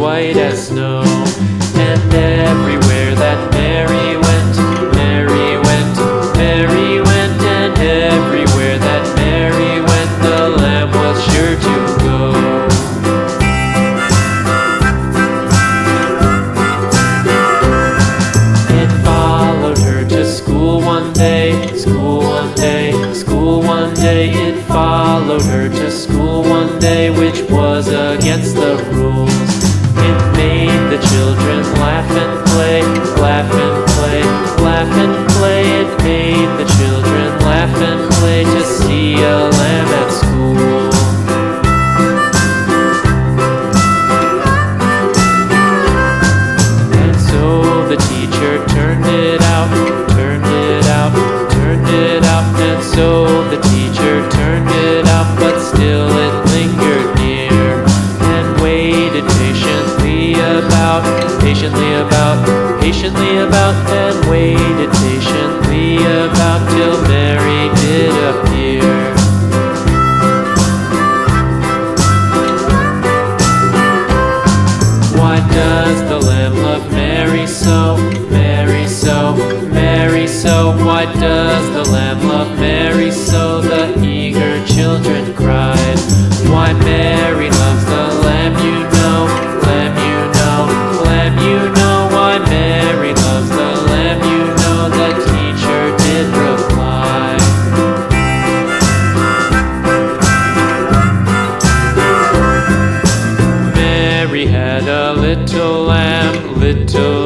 white as snow. And everywhere that Mary went, Mary went, Mary went, and everywhere that Mary went, the lamb was sure to go. It followed her to school one day, school one day, school one day. It followed her to school one day, which was against the rules. It made the children laugh and play, laugh and play, laugh and play. It made the children laugh and play to see a lamb at school. And so the teacher turned it out, turned it out, turned it out. And so the teacher turned it out, but still it lingered near and waited patiently about, patiently about, patiently about, and waited patiently about till Mary did appear. Why does the lamb love Mary so, Mary so, Mary so? Why does the lamb love Mary so? The eager children cried. Why Mary loves the lamb, you know, lamb, you know, lamb, you know. Why Mary loves the lamb, you know, the teacher did reply. Mary had a little lamb, little